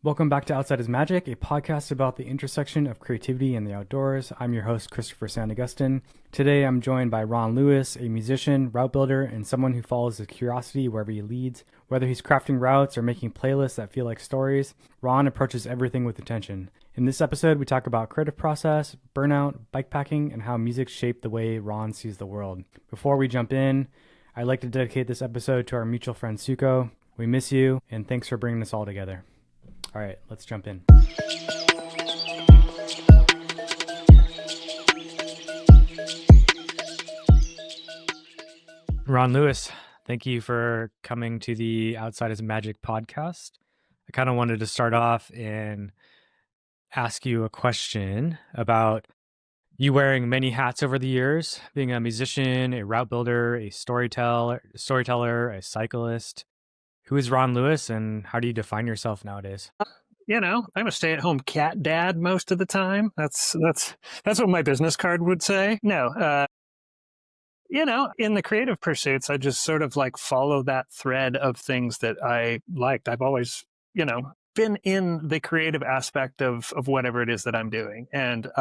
Welcome back to Outside is Magic, a podcast about the intersection of creativity and the outdoors. I'm your host, Christopher San Agustin. Today, I'm joined by Ron Lewis, a musician, route builder, and someone who follows his curiosity wherever he leads. Whether he's crafting routes or making playlists that feel like stories, Ron approaches everything with intention. In this episode, we talk about creative process, burnout, bikepacking, and how music shaped the way Ron sees the world. Before we jump in, I'd like to dedicate this episode to our mutual friend Suko. We miss you, and thanks for bringing us all together. All right, let's jump in. Ron Lewis, thank you for coming to the Outside is Magic podcast. I kind of wanted to start off and ask you a question about you wearing many hats over the years, being a musician, a route builder, a storyteller, a cyclist. Who is Ron Lewis, and how do you define yourself nowadays? I'm a stay-at-home cat dad most of the time. That's what my business card would say. No, in the creative pursuits, I just sort of like follow that thread of things that I liked. I've always, been in the creative aspect of whatever it is that I'm doing. And,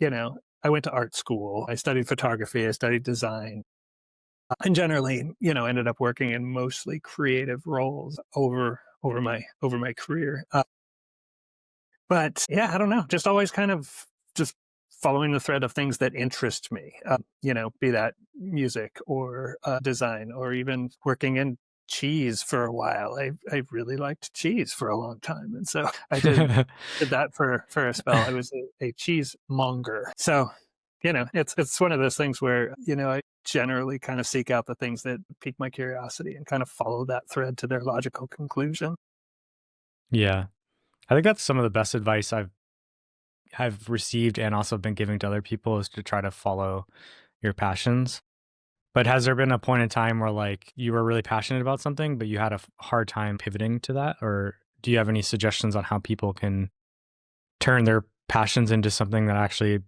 I went to art school. I studied photography. I studied design. And generally, ended up working in mostly creative roles over my career. But yeah, I don't know, just always kind of just following the thread of things that interest me, be that music or design or even working in cheese for a while. I really liked cheese for a long time. And so I did that for a spell. I was a cheese monger. So, it's one of those things where, I generally kind of seek out the things that pique my curiosity and kind of follow that thread to their logical conclusion. Yeah. I think that's some of the best advice I've received and also been giving to other people is to try to follow your passions. But has there been a point in time where like you were really passionate about something, but you had a hard time pivoting to that? Or do you have any suggestions on how people can turn their passions into something that actually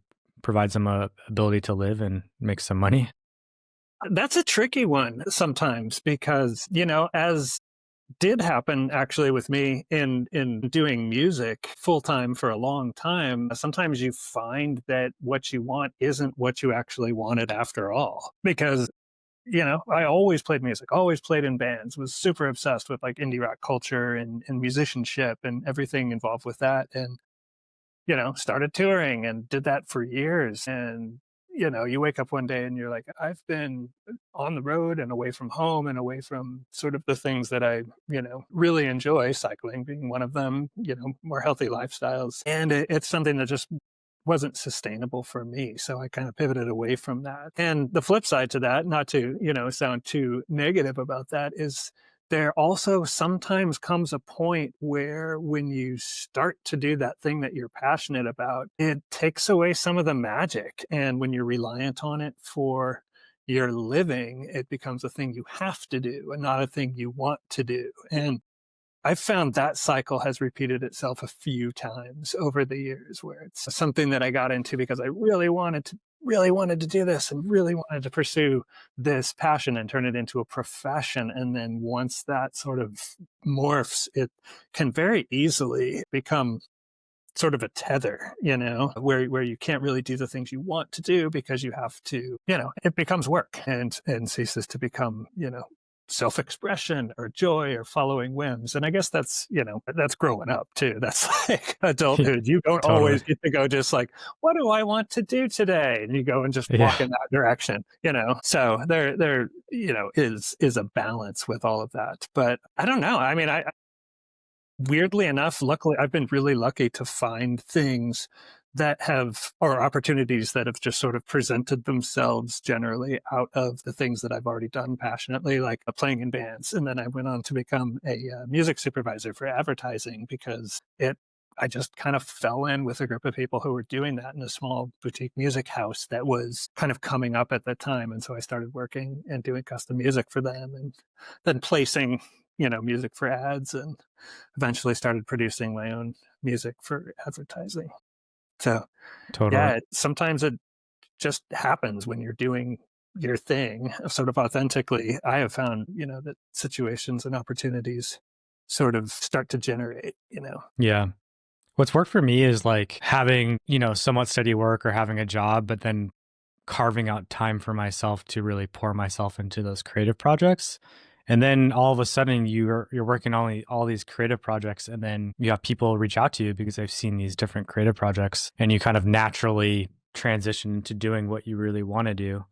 provides them a ability to live and make some money? That's a tricky one sometimes because, as did happen actually with me in doing music full time for a long time, sometimes you find that what you want isn't what you actually wanted after all. Because, I always played music, always played in bands, was super obsessed with like indie rock culture and musicianship and everything involved with that. And started touring and did that for years. And, you wake up one day and you're like, I've been on the road and away from home and away from sort of the things that I, really enjoy, cycling being one of them, more healthy lifestyles. And it's something that just wasn't sustainable for me. So I kind of pivoted away from that. And the flip side to that, not to, sound too negative about that, is there also sometimes comes a point where when you start to do that thing that you're passionate about, it takes away some of the magic. And when you're reliant on it for your living, it becomes a thing you have to do and not a thing you want to do. And I've found that cycle has repeated itself a few times over the years where it's something that I got into because I really wanted to do this and really wanted to pursue this passion and turn it into a profession. And then once that sort of morphs, it can very easily become sort of a tether, where you can't really do the things you want to do because you have to, it becomes work and ceases to become, self-expression or joy or following whims. And I guess that's growing up too. That's like adulthood. You don't Totally. always get to go just like, what do I want to do today? And you go and just walk in that direction, so there is a balance with all of that. But I don't know. I mean, I weirdly enough, luckily, I've been really lucky to find things that or opportunities that have just sort of presented themselves generally out of the things that I've already done passionately, like playing in bands. And then I went on to become a music supervisor for advertising because I just kind of fell in with a group of people who were doing that in a small boutique music house that was kind of coming up at the time. And so I started working and doing custom music for them and then placing, music for ads, and eventually started producing my own music for advertising. So, Totally. yeah, sometimes it just happens when you're doing your thing sort of authentically. I have found, that situations and opportunities sort of start to generate, Yeah. What's worked for me is like having, somewhat steady work or having a job, but then carving out time for myself to really pour myself into those creative projects. And then all of a sudden you're working on all these creative projects, and then you have people reach out to you because they've seen these different creative projects, and you kind of naturally transition into doing what you really want to do.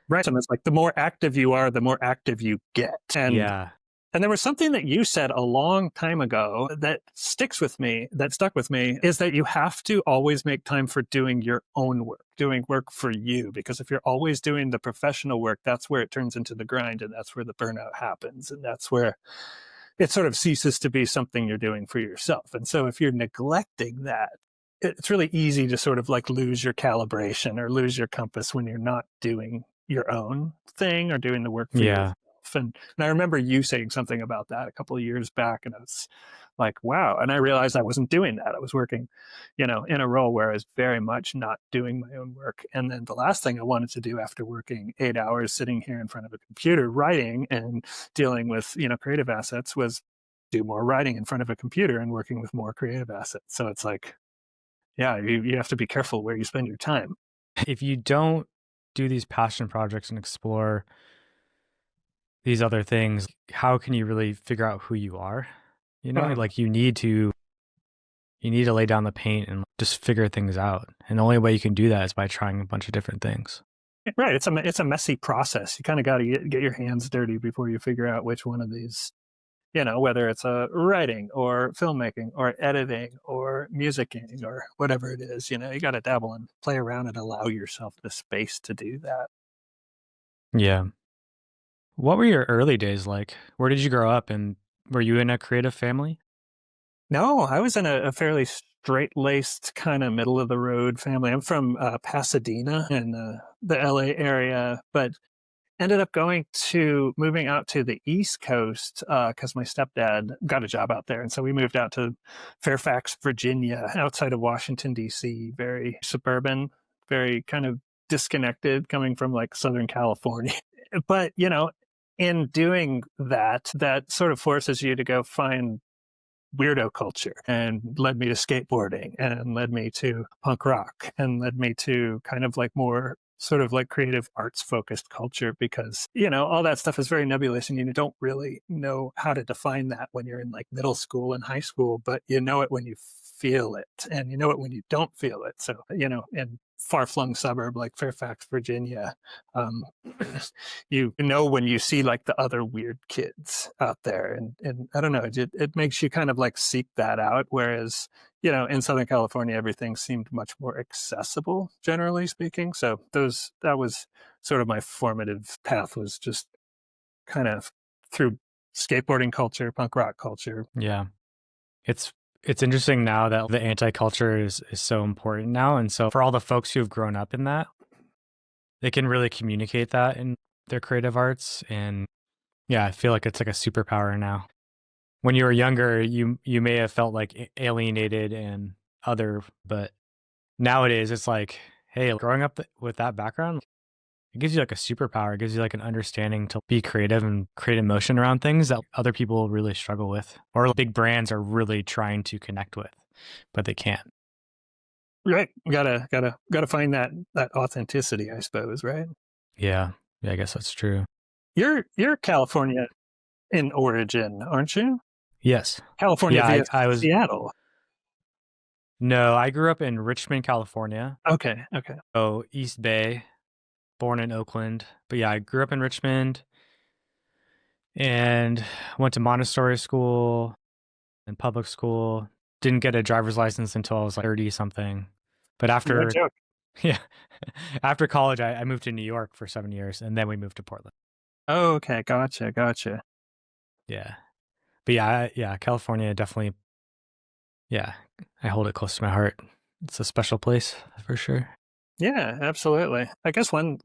Right. And it's like the more active you are, the more active you get. Yeah. And there was something that you said a long time ago that stuck with me, is that you have to always make time for doing your own work, doing work for you. Because if you're always doing the professional work, that's where it turns into the grind, and that's where the burnout happens. And that's where it sort of ceases to be something you're doing for yourself. And so if you're neglecting that, it's really easy to sort of like lose your calibration or lose your compass when you're not doing your own thing or doing the work for Yeah. yourself. And I remember you saying something about that a couple of years back, and I was like, wow. And I realized I wasn't doing that. I was working, in a role where I was very much not doing my own work. And then the last thing I wanted to do after working 8 hours sitting here in front of a computer writing and dealing with, creative assets was do more writing in front of a computer and working with more creative assets. So it's like, yeah, you have to be careful where you spend your time. If you don't do these passion projects and explore these other things, how can you really figure out who you are? Like you need to lay down the paint and just figure things out. And the only way you can do that is by trying a bunch of different things. Right. It's a messy process. You kind of got to get your hands dirty before you figure out which one of these, whether it's writing or filmmaking or editing or musicking or whatever it is, you got to dabble and play around and allow yourself the space to do that. Yeah. What were your early days like? Where did you grow up, and were you in a creative family? No, I was in a fairly straight laced kind of middle of the road family. I'm from Pasadena in the LA area, but ended up moving out to the East Coast because my stepdad got a job out there. And so we moved out to Fairfax, Virginia, outside of Washington, D.C., very suburban, very kind of disconnected coming from like Southern California. But, in doing that, that sort of forces you to go find weirdo culture, and led me to skateboarding and led me to punk rock and led me to kind of like more sort of like creative arts focused culture, because all that stuff is very nebulous and you don't really know how to define that when you're in like middle school and high school, but you know it when you feel it, and you know it when you don't feel it. So in far-flung suburb like Fairfax, Virginia, um, you know when you see like the other weird kids out there, and I don't know, it makes you kind of like seek that out, whereas in Southern California everything seemed much more accessible, generally speaking. So that was sort of my formative path, was just kind of through skateboarding culture, punk rock culture. Yeah. It's interesting now that the anti-culture is so important now. And so for all the folks who have grown up in that, they can really communicate that in their creative arts. And yeah, I feel like it's like a superpower now. When you were younger, you may have felt like alienated and other, but nowadays it's like, hey, growing up with that background, it gives you like a superpower. It gives you like an understanding to be creative and create emotion around things that other people really struggle with, or big brands are really trying to connect with, but they can't. Right. Gotta find that authenticity, I suppose, right? Yeah. Yeah, I guess that's true. You're California in origin, aren't you? Yes. California Yeah, via I was, Seattle. no, I grew up in Richmond, California. Okay, okay. Oh, East Bay, born in Oakland. But yeah, I grew up in Richmond and went to Montessori school and public school. Didn't get a driver's license until I was like 30 something. But No after, joke. yeah, after college, I moved to New York for 7 years, and then we moved to Portland. Oh, okay, gotcha. Yeah. But yeah, yeah, California definitely, yeah, I hold it close to my heart. It's a special place for sure. Yeah, absolutely. I guess one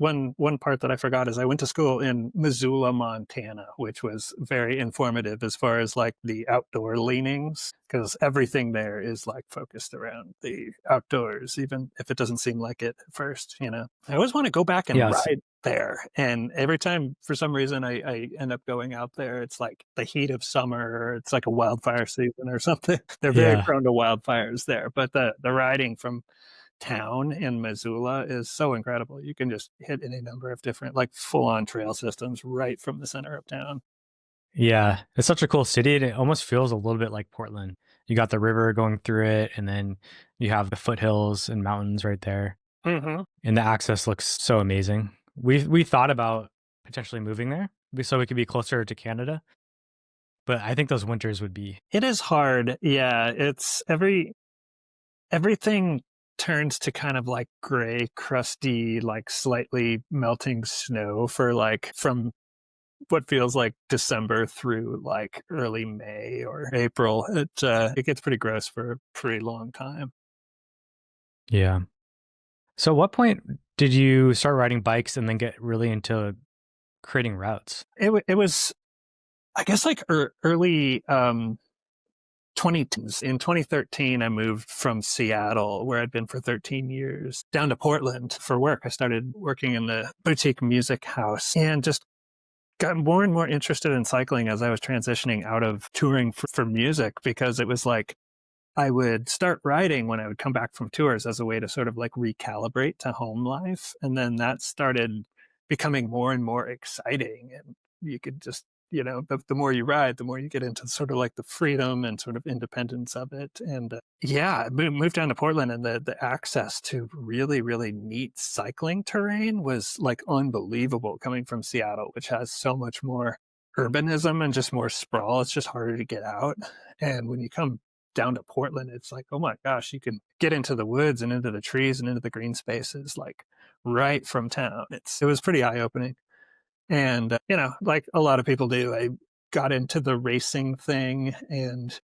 part that I forgot is I went to school in Missoula, Montana, which was very informative as far as like the outdoor leanings, because everything there is like focused around the outdoors, even if it doesn't seem like it at first, you know. I always want to go back and Yes. ride there. And every time, for some reason, I end up going out there, it's like the heat of summer, or it's like a wildfire season or something. They're very Yeah. prone to wildfires there, but the riding from town in Missoula is so incredible. You can just hit any number of different, like full on trail systems right from the center of town. Yeah. It's such a cool city. And it almost feels a little bit like Portland. You got the river going through it, and then you have the foothills and mountains right there. Hmm. And the access looks so amazing. We thought about potentially moving there so we could be closer to Canada, but I think those winters would be. It is hard. Yeah. It's everything turns to kind of like gray, crusty, like slightly melting snow for like from what feels like December through like early May or April. It gets pretty gross for a pretty long time. Yeah. So what point did you start riding bikes and then get really into creating routes? It was, I guess, like early 2010s. In 2013, I moved from Seattle, where I'd been for 13 years, down to Portland for work. I started working in the boutique music house and just got more and more interested in cycling as I was transitioning out of touring for music, because it was like I would start riding when I would come back from tours as a way to sort of like recalibrate to home life. And then that started becoming more and more exciting. And you could just, you know, the more you ride, the more you get into sort of like the freedom and sort of independence of it. And yeah, I moved down to Portland, and the access to really, really neat cycling terrain was like unbelievable coming from Seattle, which has so much more urbanism and just more sprawl. It's just harder to get out. And when you come down to Portland, it's like, oh my gosh, you can get into the woods and into the trees and into the green spaces like right from town. It was pretty eye opening. And you know, like a lot of people do, I got into the racing thing and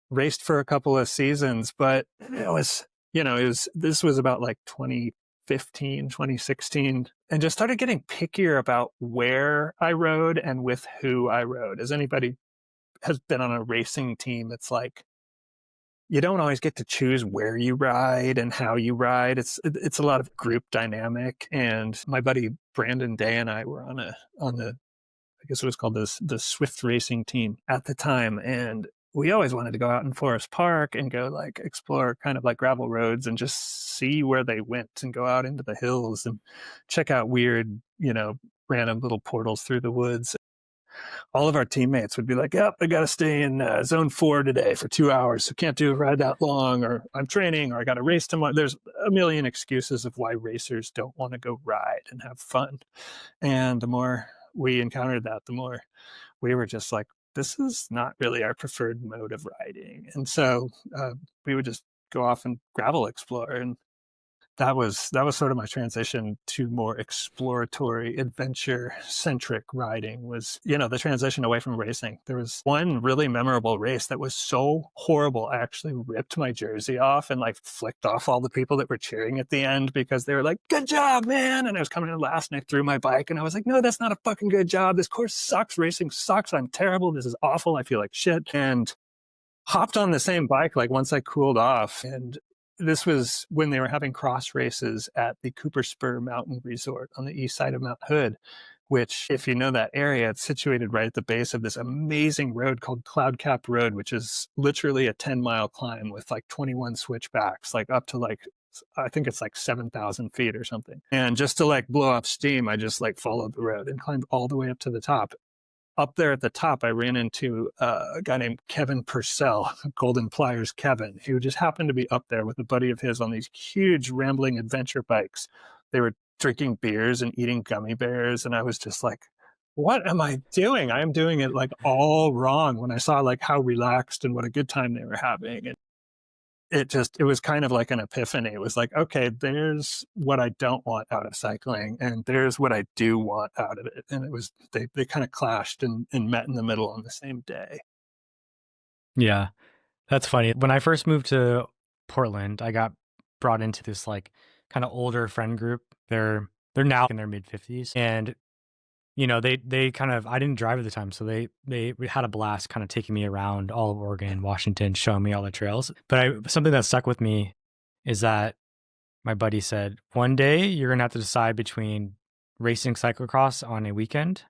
raced for a couple of seasons, but it was, you know, this was about like 2015, 2016, and just started getting pickier about where I rode and with who I rode. As anybody has been on a racing team, it's like you don't always get to choose where you ride and how you ride. It's a lot of group dynamic. And my buddy Brandon Day and I were on the, I guess it was called the Swift racing team at the time, and we always wanted to go out in Forest Park and go like explore kind of like gravel roads and just see where they went, and go out into the hills and check out weird, you know, random little portals through the woods. All of our teammates would be like, "Yep, I got to stay in zone 4 today for 2 hours, so can't do a ride that long, or I'm training, or I got to race tomorrow." There's a million excuses of why racers don't want to go ride and have fun. And the more we encountered that, the more we were just like, this is not really our preferred mode of riding. And so we would just go off and gravel explore. And that was sort of my transition to more exploratory, adventure centric riding. Was, you know, the transition away from racing. There was one really memorable race that was so horrible, I actually ripped my jersey off and like flicked off all the people that were cheering at the end, because they were like, "Good job, man!" And I was coming in last, and I threw my bike, and I was like, "No, that's not a fucking good job. This course sucks. Racing sucks. I'm terrible. This is awful. I feel like shit." And hopped on the same bike like once I cooled off. And this was when they were having cross races at the Cooper Spur Mountain Resort on the east side of Mount Hood, which, if you know that area, it's situated right at the base of this amazing road called Cloud Cap Road, which is literally a 10-mile climb with like 21 switchbacks, like up to like, I think it's like 7,000 feet or something. And just to like blow off steam, I just like followed the road and climbed all the way up to the top. Up there at the top, I ran into a guy named Kevin Purcell, Golden Pliers Kevin, who just happened to be up there with a buddy of his on these huge rambling adventure bikes. They were drinking beers and eating gummy bears. And I was just like, what am I doing? I am doing it like all wrong, when I saw like how relaxed and what a good time they were having. And it was kind of like an epiphany. It was like, okay, there's what I don't want out of cycling, and there's what I do want out of it. And it was, they kind of clashed and met in the middle on the same day. Yeah, that's funny. When I first moved to Portland, I got brought into this like kind of older friend group. They're now in their mid 50s, and they kind of, I didn't drive at the time, so they had a blast kind of taking me around all of Oregon, Washington, showing me all the trails. But something that stuck with me is that my buddy said, one day you're gonna have to decide between racing cyclocross on a weekend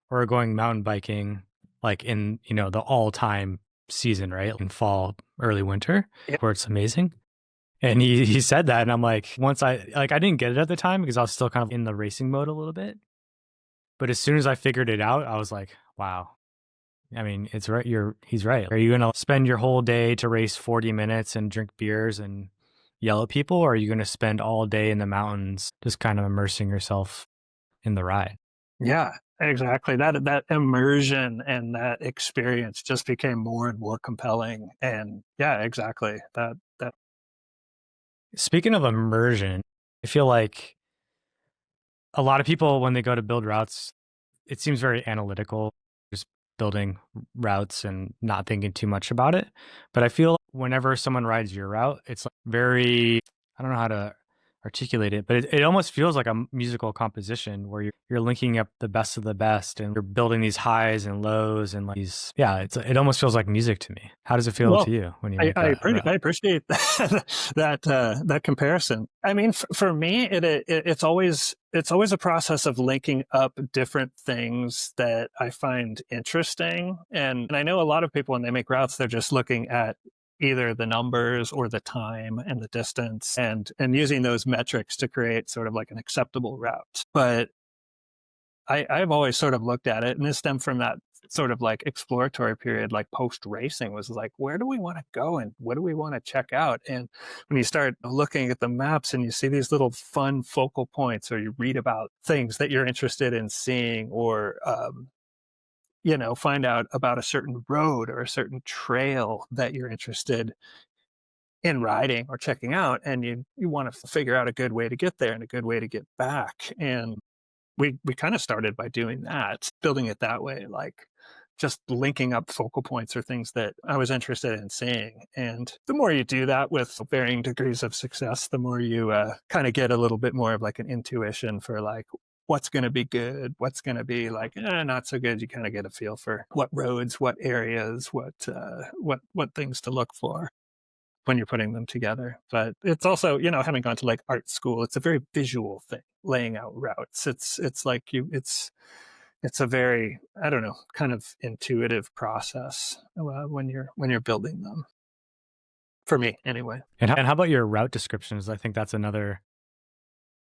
or going mountain biking like in, the all time season, right? In fall, early winter, Yeah. where it's amazing. And he said that, and I'm like, I didn't get it at the time because I was still kind of in the racing mode a little bit. But as soon as I figured it out, I was like, wow. I mean, it's right. He's right. Are you going to spend your whole day to race 40 minutes and drink beers and yell at people? Or are you going to spend all day in the mountains just kind of immersing yourself in the ride? Yeah, exactly. That immersion and that experience just became more and more compelling. And yeah, exactly. That Speaking of immersion, I feel like a lot of people, when they go to build routes, it seems very analytical, just building routes and not thinking too much about it. But I feel whenever someone rides your route, it's like very, I don't know how to articulate it, but it almost feels like a musical composition where you're linking up the best of the best and you're building these highs and lows and like these, yeah, it almost feels like music to me. How does it feel well, to you when you I make that I route? appreciate that comparison. I mean, for me, it's always a process of linking up different things that I find interesting, and I know a lot of people when they make routes, they're just looking at either the numbers or the time and the distance, and using those metrics to create sort of like an acceptable route. But I've always sort of looked at it, and this stemmed from that sort of like exploratory period, like post racing, was like, where do we want to go and what do we want to check out? And when you start looking at the maps and you see these little fun focal points, or you read about things that you're interested in seeing, or find out about a certain road or a certain trail that you're interested in riding or checking out, and you want to figure out a good way to get there and a good way to get back. And we kind of started by doing that, building it that way, like just linking up focal points or things that I was interested in seeing. And the more you do that with varying degrees of success, the more you kind of get a little bit more of like an intuition for like what's going to be good, what's going to be like not so good. You kind of get a feel for what roads, what areas, what things to look for when you're putting them together. But it's also, having gone to like art school, it's a very visual thing, laying out routes. It's like it's a very, I don't know, kind of intuitive process when you're building them. For me, anyway. And how about your route descriptions? I think that's another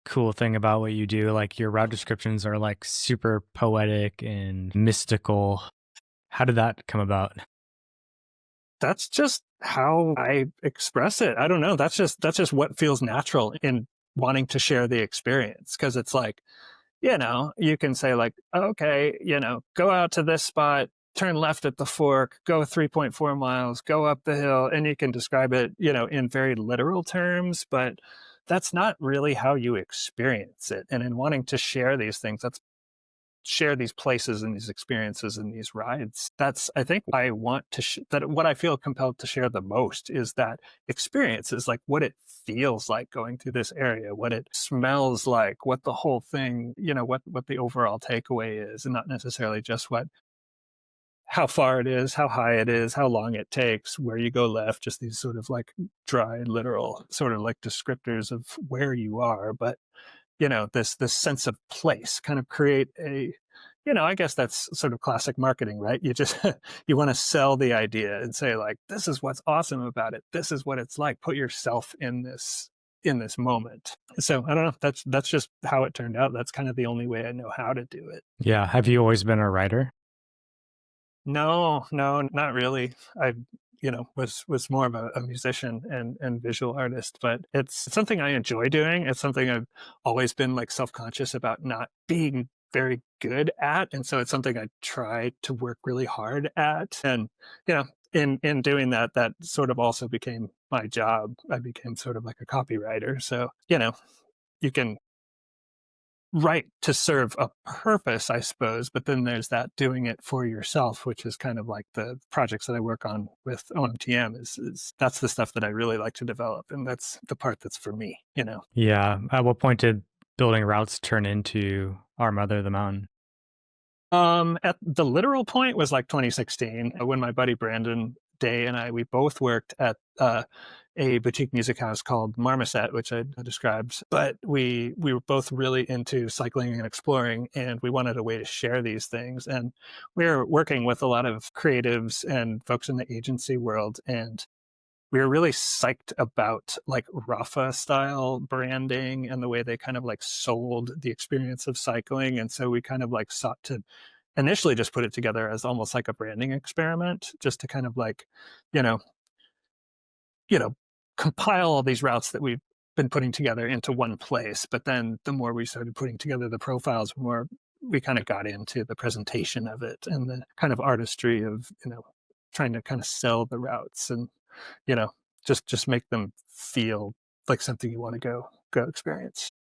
cool thing about what you do. Like your route descriptions are like super poetic and mystical. How did that come about? That's just how I express it. I don't know. That's just what feels natural in wanting to share the experience, because it's like, you can say like, okay, go out to this spot, turn left at the fork, go 3.4 miles, go up the hill, and you can describe it, in very literal terms, but that's not really how you experience it. And in wanting to share these things, that's share these places and these experiences and these rides. That's, I think, I want to that what I feel compelled to share the most is that experience, is like what it feels like going through this area, what it smells like, what the whole thing, what the overall takeaway is, and not necessarily just how far it is, how high it is, how long it takes, where you go left, just these sort of like dry, literal sort of like descriptors of where you are. But this sense of place, kind of create a, I guess that's sort of classic marketing, right? You just you want to sell the idea and say like, this is what's awesome about it, this is what it's like, put yourself in this moment. So I don't know, that's just how it turned out. That's kind of the only way I know how to do it. Yeah. Have you always been a writer? No, no, not really. I, was more of a musician and visual artist, but it's something I enjoy doing. It's something I've always been like self-conscious about not being very good at, and so it's something I try to work really hard at. And in doing that, that sort of also became my job. I became sort of like a copywriter. So you can right to serve a purpose, I suppose. But then there's that doing it for yourself, which is kind of like the projects that I work on with OMTM is that's the stuff that I really like to develop. And that's the part that's for me, you know? Yeah. At what point did building routes turn into Our Mother the Mountain? At the literal point was like 2016 when my buddy Brandon Day and we both worked at a boutique music house called Marmoset, which I described. But we were both really into cycling and exploring, and we wanted a way to share these things. And we were working with a lot of creatives and folks in the agency world, and we were really psyched about like Rafa style branding and the way they kind of like sold the experience of cycling. And so we kind of like sought to initially just put it together as almost like a branding experiment, just to kind of like, you know, you know, compile all these routes that we've been putting together into one place. But then the more we started putting together the profiles, the more we kind of got into the presentation of it and the kind of artistry of, trying to kind of sell the routes and, you know, just make them feel like something you want to go experience.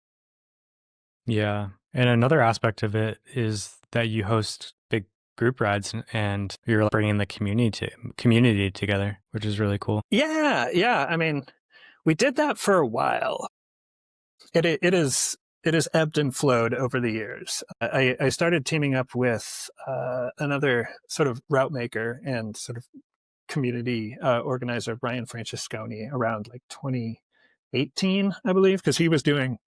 Yeah. And another aspect of it is that you host big group rides and you're bringing the community together, which is really cool. Yeah. I mean, we did that for a while. It has ebbed and flowed over the years. I started teaming up with another sort of route maker and sort of community organizer, Brian Francesconi, around like 2018, I believe, because he was doing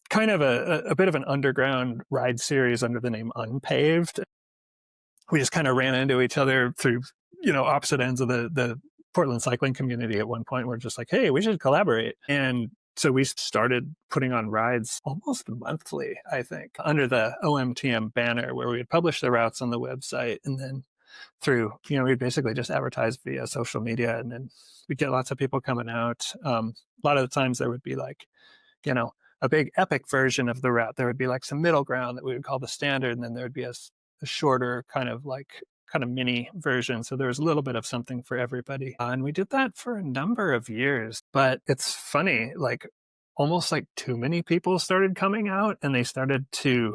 kind of a bit of an underground ride series under the name Unpaved. We just kind of ran into each other through, opposite ends of the Portland cycling community at one point. We're just like, hey, we should collaborate. And so we started putting on rides almost monthly, I think, under the OMTM banner where we would publish the routes on the website. And then we'd basically just advertise via social media, and then we'd get lots of people coming out. A lot of the times there would be like, a big epic version of the route. There would be like some middle ground that we would call the standard, and then there would be a shorter kind of mini version. So there was a little bit of something for everybody. And we did that for a number of years. But it's funny, like almost like too many people started coming out, and they started to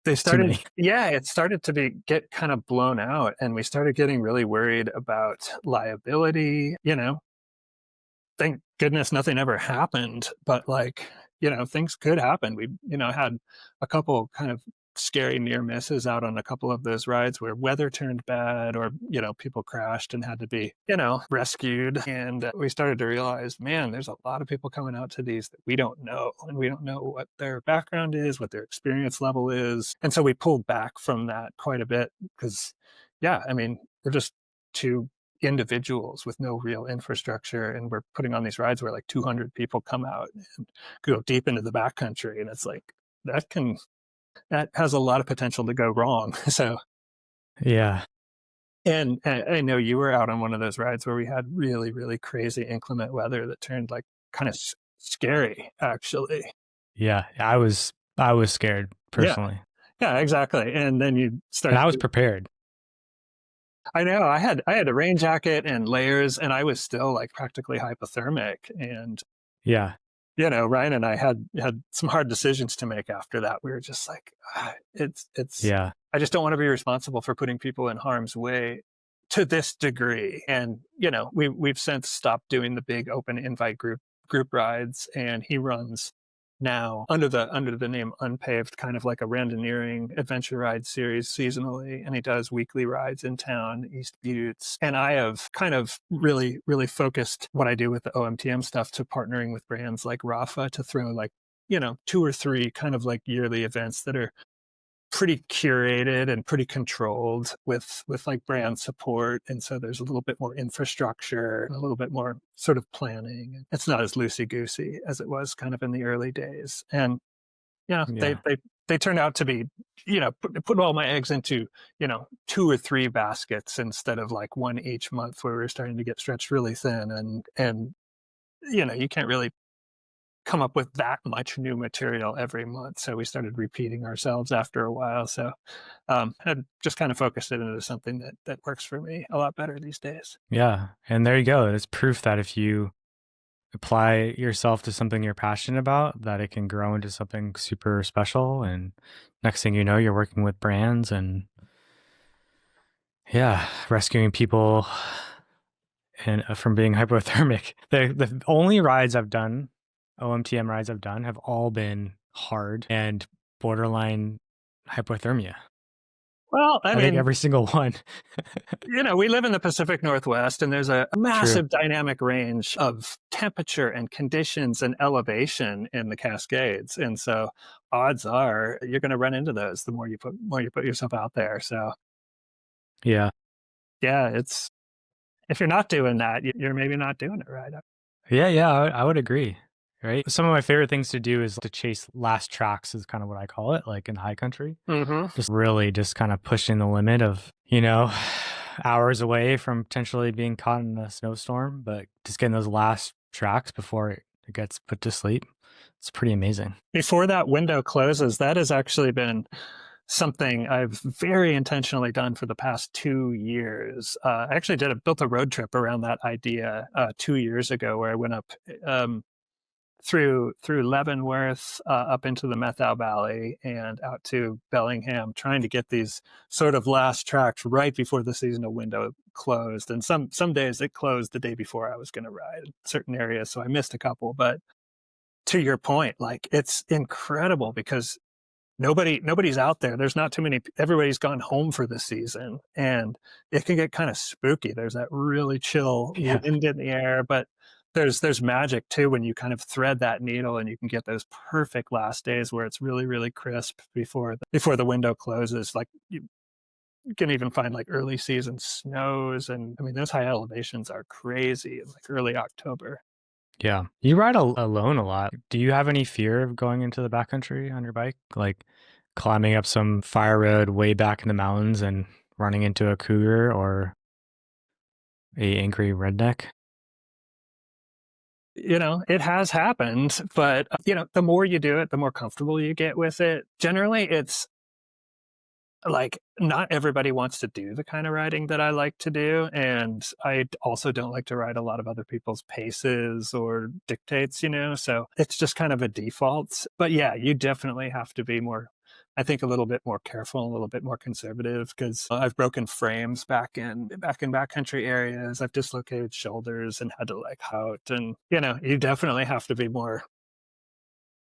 it started to get kind of blown out, and we started getting really worried about liability. Thank goodness nothing ever happened, but things could happen. We, had a couple kind of scary near misses out on a couple of those rides where weather turned bad or, people crashed and had to be, rescued. And we started to realize, man, there's a lot of people coming out to these that we don't know. And we don't know what their background is, what their experience level is. And so we pulled back from that quite a bit because, we're just two individuals with no real infrastructure, and we're putting on these rides where like 200 people come out and go deep into the backcountry, and it's like that has a lot of potential to go wrong. So yeah. And I know you were out on one of those rides where we had really, really crazy inclement weather that turned like kind of scary, actually. Yeah, I was scared personally. Yeah, exactly. And then you start. And I was prepared. I know. I had a rain jacket and layers, and I was still like practically hypothermic. And yeah, Ryan and I had some hard decisions to make after that. We were just like, yeah. I just don't want to be responsible for putting people in harm's way to this degree. And we've since stopped doing the big open invite group rides, and he runs now under the name Unpaved, kind of like a randoneering adventure ride series seasonally, and he does weekly rides in town, East Buttes. And I have kind of really, really focused what I do with the OMTM stuff to partnering with brands like Rafa to throw like, 2 or 3 kind of like yearly events that are pretty curated and pretty controlled with like brand support. And so there's a little bit more infrastructure, a little bit more sort of planning. It's not as loosey goosey as it was kind of in the early days. And they turned out to be, put all my eggs into, 2 or 3 baskets instead of like one each month, where we were starting to get stretched really thin. And you can't really come up with that much new material every month. So we started repeating ourselves after a while. So had just kind of focused it into something that works for me a lot better these days. Yeah. And there you go. It's proof that if you apply yourself to something you're passionate about, that it can grow into something super special. And next thing you know, you're working with brands and yeah, rescuing people and from being hypothermic. The only rides I've done, OMTM rides I've done, have all been hard and borderline hypothermia. Well, I I think mean, every single one. we live in the Pacific Northwest, and there's a True. massive dynamic range of temperature and conditions and elevation in the Cascades. And so odds are you're going to run into those the more you put yourself out there. So Yeah. yeah, it's if you're not doing that, you're maybe not doing it right. Yeah, I would agree. Right. Some of my favorite things to do is to chase last tracks, is kind of what I call it, like in high country. Mm-hmm. Just really just kind of pushing the limit of, hours away from potentially being caught in a snowstorm, but just getting those last tracks before it gets put to sleep. It's pretty amazing. Before that window closes, that has actually been something I've very intentionally done for the past 2 years. I actually built a road trip around that idea 2 years ago, where I went up through Leavenworth, up into the Methau Valley and out to Bellingham, trying to get these sort of last tracks right before the seasonal window closed. And some days it closed the day before I was going to ride in certain areas, so I missed a couple. But to your point, like, it's incredible because nobody's out there. There's not too many. Everybody's gone home for the season, and it can get kind of spooky. There's that really chill Yeah. wind in the air, but there's magic too when you kind of thread that needle and you can get those perfect last days where it's really really crisp before the window closes. Like, you can even find like early season snows, and I mean those high elevations are crazy in like early October. Yeah. You ride alone a lot. Do you have any fear of going into the backcountry on your bike? Like climbing up some fire road way back in the mountains and running into a cougar or a angry redneck? It has happened, but the more you do it, the more comfortable you get with it. Generally, it's like not everybody wants to do the kind of riding that I like to do. And I also don't like to ride a lot of other people's paces or dictates. So it's just kind of a default. But yeah, you definitely have to be more, I think, a little bit more careful, a little bit more conservative, because I've broken frames back in backcountry areas. I've dislocated shoulders and had to like out. And you definitely have to be more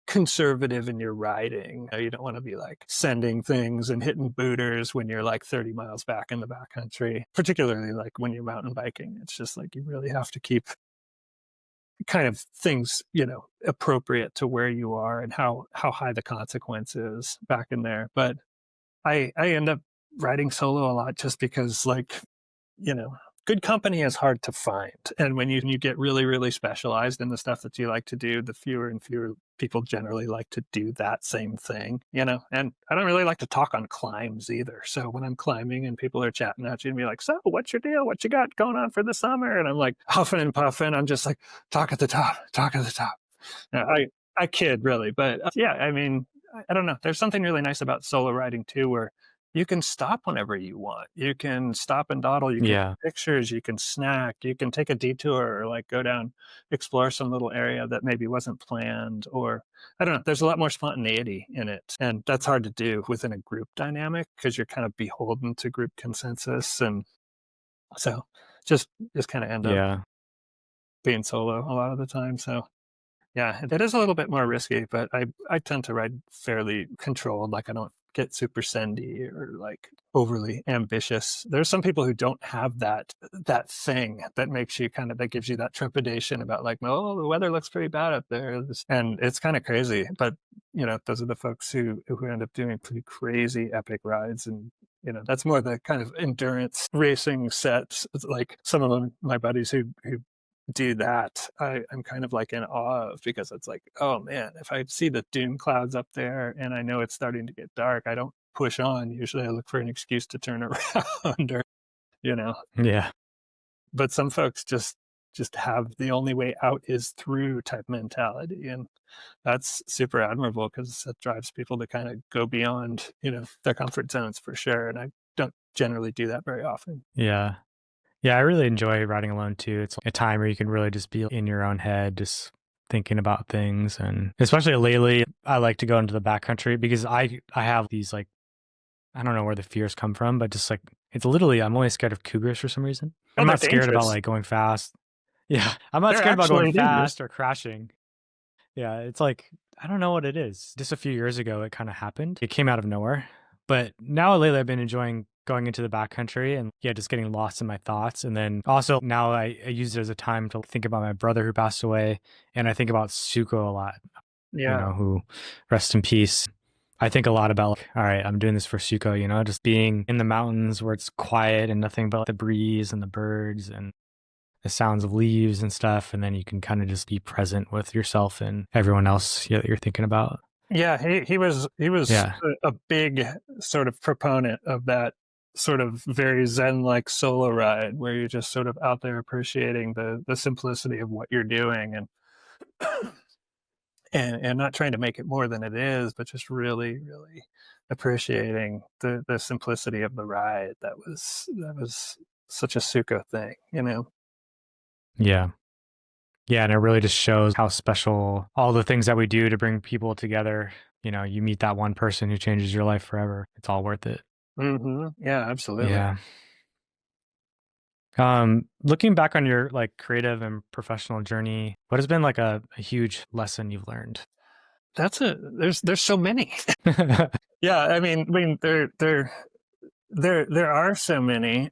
conservative in your riding. You don't want to be like sending things and hitting booters when you're like 30 miles back in the backcountry, particularly like when you're mountain biking. It's just like you really have to keep kind of things, appropriate to where you are and how high the consequence is back in there. But I end up riding solo a lot just because, like, you know, good company is hard to find. And when you get really, really specialized in the stuff that you like to do, the fewer and fewer people generally like to do that same thing. And I don't really like to talk on climbs either. So when I'm climbing and people are chatting at you and be like, so what's your deal? What you got going on for the summer? And I'm like huffing and puffing. I'm just like, talk at the top, talk at the top. Now, I kid really, but yeah, I mean, I don't know. There's something really nice about solo riding too, where you can stop whenever you want. You can stop and dawdle. You can Yeah. take pictures. You can snack. You can take a detour or like go down, explore some little area that maybe wasn't planned. Or I don't know. There's a lot more spontaneity in it, and that's hard to do within a group dynamic because you're kind of beholden to group consensus, and so just kind of end up Yeah. being solo a lot of the time. So yeah, it is a little bit more risky, but I tend to ride fairly controlled. Like, I don't get super sendy or like overly ambitious. There's some people who don't have that thing that makes you that gives you that trepidation about like, oh, the weather looks pretty bad up there, and it's kind of crazy. But those are the folks who end up doing pretty crazy epic rides, and that's more the kind of endurance racing sets. It's like some of them, my buddies who do that, I'm kind of like in awe of, because it's like, oh man, if I see the dune clouds up there and I know it's starting to get dark, I don't push on. Usually I look for an excuse to turn around or, you know, Yeah. but some folks just have the only way out is through type mentality. And that's super admirable because it drives people to kind of go beyond, their comfort zones for sure. And I don't generally do that very often. Yeah. Yeah, I really enjoy riding alone too. It's a time where you can really just be in your own head, just thinking about things. And especially lately, I like to go into the backcountry because I have these like, I don't know where the fears come from, but just like it's literally I'm always scared of cougars for some reason. Oh, I'm they're not scared about dangerous. like going fast. Yeah, I'm not They're scared about going actually dangerous. fast or crashing. Yeah, it's like I don't know what it is. Just a few years ago, it kind of happened. It came out of nowhere. But now lately, I've been enjoying going into the backcountry and yeah, just getting lost in my thoughts. And then also now I use it as a time to think about my brother who passed away, and I think about Suko a lot. Yeah. Who rest in peace. I think a lot about like, all right, I'm doing this for Suko. Just being in the mountains where it's quiet and nothing but the breeze and the birds and the sounds of leaves and stuff, and then you can kind of just be present with yourself and everyone else that you're thinking about. Yeah, he was Yeah. a big sort of proponent of that sort of very zen-like solo ride where you're just sort of out there appreciating the simplicity of what you're doing and not trying to make it more than it is, but just really, really appreciating the simplicity of the ride. That was such a Suko thing, you know? Yeah. Yeah, and it really just shows how special all the things that we do to bring people together. You meet that one person who changes your life forever. It's all worth it. Yeah, absolutely. Yeah. Looking back on your like creative and professional journey, what has been like a huge lesson you've learned? There's so many. Yeah, I mean, there are so many.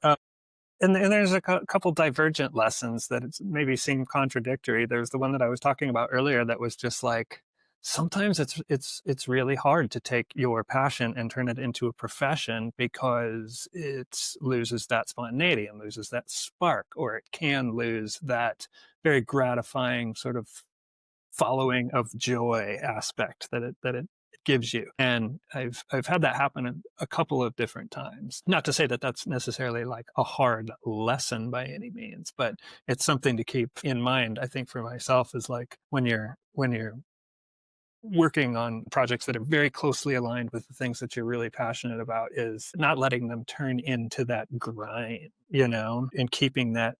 And there's a couple divergent lessons that maybe seem contradictory. There's the one that I was talking about earlier that was just like sometimes it's really hard to take your passion and turn it into a profession because it loses that spontaneity and loses that spark, or it can lose that very gratifying sort of following of joy aspect that it gives you. And I've had that happen a couple of different times. Not to say that that's necessarily like a hard lesson by any means, but it's something to keep in mind. I think for myself is like when you're working on projects that are very closely aligned with the things that you're really passionate about is not letting them turn into that grind, and keeping that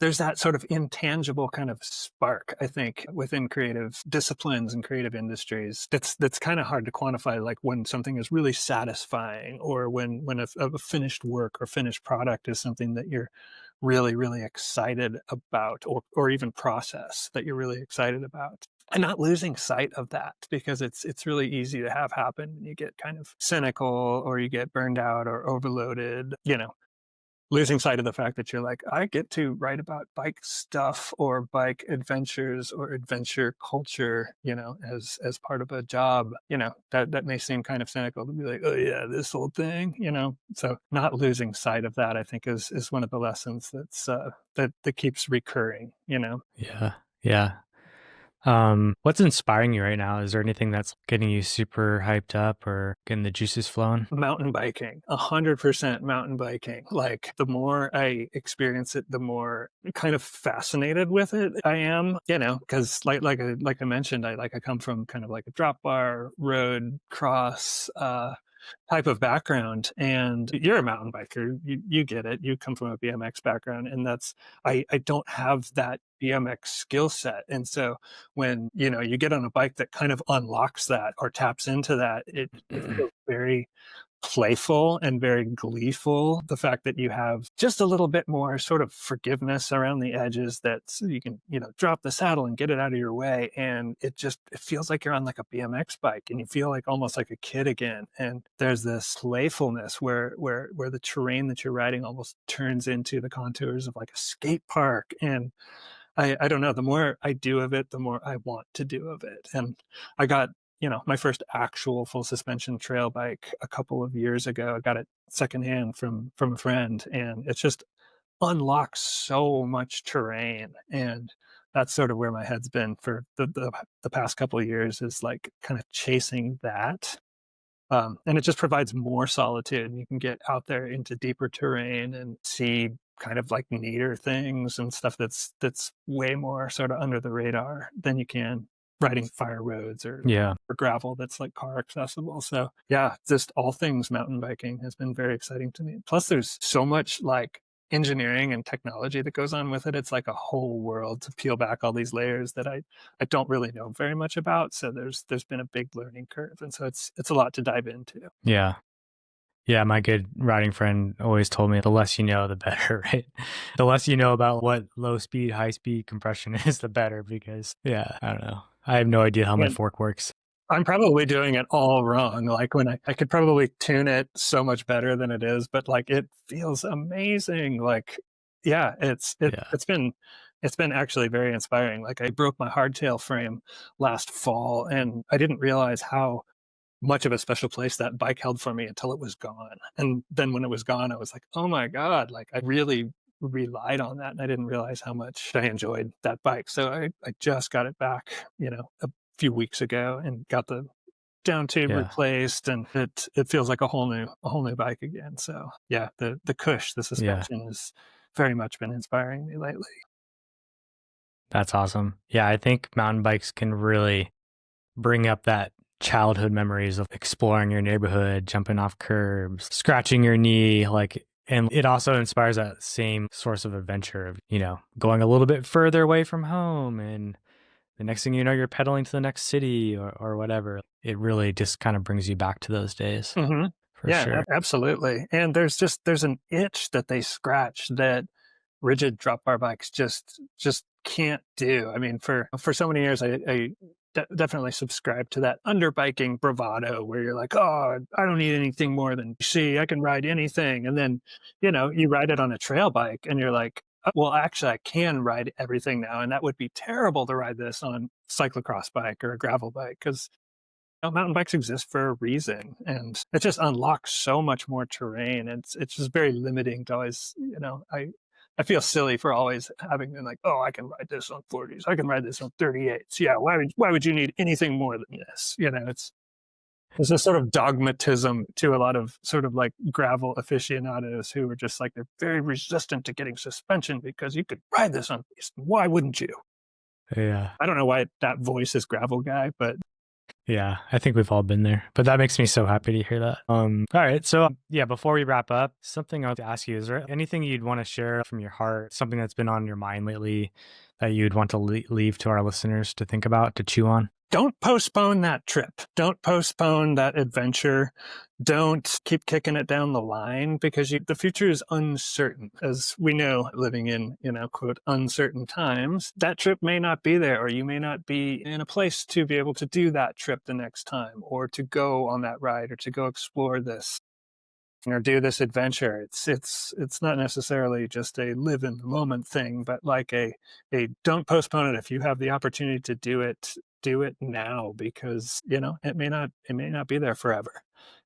there's that sort of intangible kind of spark, I think, within creative disciplines and creative industries. That's kind of hard to quantify, like when something is really satisfying, or when a finished work or finished product is something that you're really, really excited about, or even process that you're really excited about. And not losing sight of that, because it's really easy to have happen when you get kind of cynical or you get burned out or overloaded, losing sight of the fact that you're like, I get to write about bike stuff or bike adventures or adventure culture, as part of a job, that may seem kind of cynical to be like, oh yeah, this whole thing, So not losing sight of that, I think, is one of the lessons that keeps recurring. Yeah. Yeah. What's inspiring you right now? Is there anything that's getting you super hyped up or getting the juices flowing? Mountain biking, 100% mountain biking. Like the more I experience it, the more kind of fascinated with it I am, because like I mentioned, I come from kind of like a drop bar road cross type of background, and you're a mountain biker. You get it. You come from a BMX background, and I don't have that BMX skill set. And so when, you get on a bike that kind of unlocks that or taps into that, it feels very playful and very gleeful. The fact that you have just a little bit more sort of forgiveness around the edges, that so you can, drop the saddle and get it out of your way. And it feels like you're on like a BMX bike, and you feel like almost like a kid again. And there's this playfulness where the terrain that you're riding almost turns into the contours of like a skate park. And I don't know, the more I do of it, the more I want to do of it. And I got, my first actual full suspension trail bike a couple of years ago. I got it secondhand from a friend, and it's just unlocks so much terrain. And that's sort of where my head's been for the past couple of years, is like kind of chasing that. And it just provides more solitude. You can get out there into deeper terrain and see kind of like neater things and stuff that's way more sort of under the radar than you can riding fire roads Yeah. or gravel that's like car accessible. So yeah, just all things mountain biking has been very exciting to me. Plus there's so much like engineering and technology that goes on with it. It's like a whole world to peel back all these layers that I don't really know very much about. So there's been a big learning curve, and so it's a lot to dive into. Yeah. Yeah, my good riding friend always told me the less you know, the better, right? The less you know about what low speed, high speed compression is, the better because, yeah, I don't know. I have no idea how my And fork works. I'm probably doing it all wrong. Like when I could probably tune it so much better than it is, but like it feels amazing. Like, yeah, Yeah. it's been actually very inspiring. Like I broke my hardtail frame last fall and I didn't realize how much of a special place that bike held for me until it was gone. And then when it was gone, I was like, oh my God, like I really relied on that. And I didn't realize how much I enjoyed that bike. So I just got it back, a few weeks ago and got the down tube Yeah. replaced and it feels like a whole new bike again. So yeah, the Yeah. suspension has very much been inspiring me lately. That's awesome. Yeah. I think mountain bikes can really bring up that childhood memories of exploring your neighborhood, jumping off curbs, scratching your knee, like, and it also inspires that same source of adventure of, going a little bit further away from home, and the next thing you know, you're pedaling to the next city or whatever. It really just kind of brings you back to those days Hmm. for Yeah, sure. absolutely. And there's an itch that they scratch that rigid drop bar bikes just can't do. I mean, for so many years, I definitely subscribed to that underbiking bravado where you're like, oh, I don't need anything more than see, I can ride anything. And then, you ride it on a trail bike, and you're like, well, actually, I can ride everything now, and that would be terrible to ride this on cyclocross bike or a gravel bike because mountain bikes exist for a reason, and it just unlocks so much more terrain. It's just very limiting to always, I feel silly for always having been like, oh, I can ride this on 40s, I can ride this on 38s. Yeah, why would you need anything more than this? There's this sort of dogmatism to a lot of sort of like gravel aficionados who are just like they're very resistant to getting suspension because you could ride this on these. Why wouldn't you? Yeah. I don't know why that voice is gravel guy, but Yeah, I think we've all been there, but that makes me so happy to hear that. All right. So yeah, before we wrap up, something I want to ask you, is there anything you'd want to share from your heart, something that's been on your mind lately that you'd want to leave to our listeners to think about, to chew on? don't postpone that trip. Don't postpone that adventure. Don't keep kicking it down the line because the future is uncertain. As we know, living in, quote, uncertain times, that trip may not be there, or you may not be in a place to be able to do that trip the next time, or to go on that ride, or to go explore this, or do this adventure. It's not necessarily just a live in the moment thing, but like a don't postpone it. If you have the opportunity to do it now, because it may not be there forever.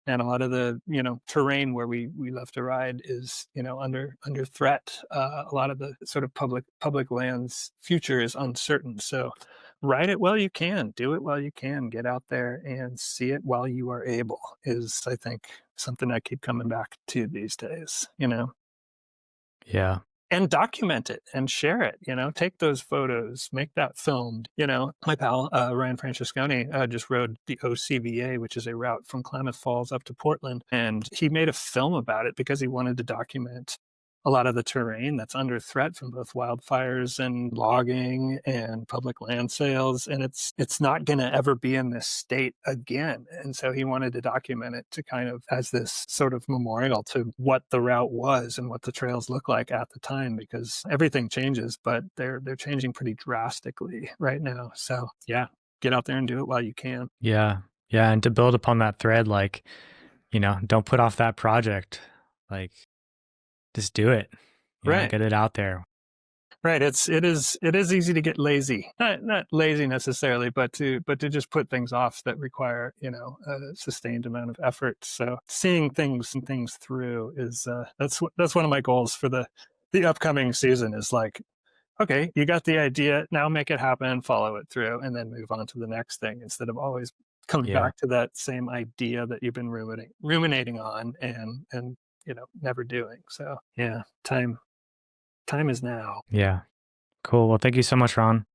And a lot of the terrain where we love to ride is under threat. A lot of the sort of public lands future is uncertain. So ride it while you can, do it while you can, get out there and see it while you are able, is, I think, something I keep coming back to these days. Yeah. And document it and share it, take those photos, make that filmed. My pal, Ryan Francesconi, just rode the OCVA, which is a route from Klamath Falls up to Portland. And he made a film about it because he wanted to document a lot of the terrain that's under threat from both wildfires and logging and public land sales. And it's not going to ever be in this state again. And so he wanted to document it to kind of as this sort of memorial to what the route was and what the trails look like at the time, because everything changes, but they're changing pretty drastically right now. So yeah, get out there and do it while you can. Yeah. Yeah. And to build upon that thread, like, don't put off that project. Like, just do it, Right. get it out there. Right. It is easy to get lazy. Not lazy necessarily, but to just put things off that require, a sustained amount of effort. So seeing things through is that's one of my goals for the upcoming season, is like, okay, you got the idea, now make it happen, follow it through, and then move on to the next thing, instead of always coming Yeah. back to that same idea that you've been ruminating on and never doing. So yeah, time is now. Yeah. Cool. Well, thank you so much, Ron.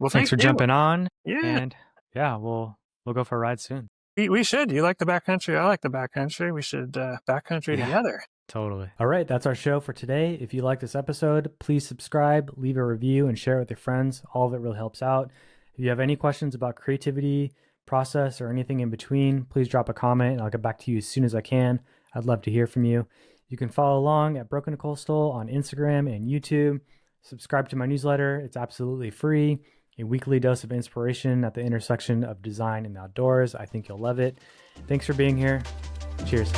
Well, Thanks thank for you. jumping on. Yeah, And yeah, we'll go for a ride soon. we should. You like the backcountry? I like the backcountry. We should backcountry Yeah. together. Totally. All right, that's our show for today. If you like this episode, please subscribe, leave a review, and share it with your friends. All of it really helps out. If you have any questions about creativity, process, or anything in between, please drop a comment and I'll get back to you as soon as I can. I'd love to hear from you. You can follow along at Broken Coastal on Instagram and YouTube. Subscribe to my newsletter. It's absolutely free. A weekly dose of inspiration at the intersection of design and outdoors. I think you'll love it. Thanks for being here. Cheers.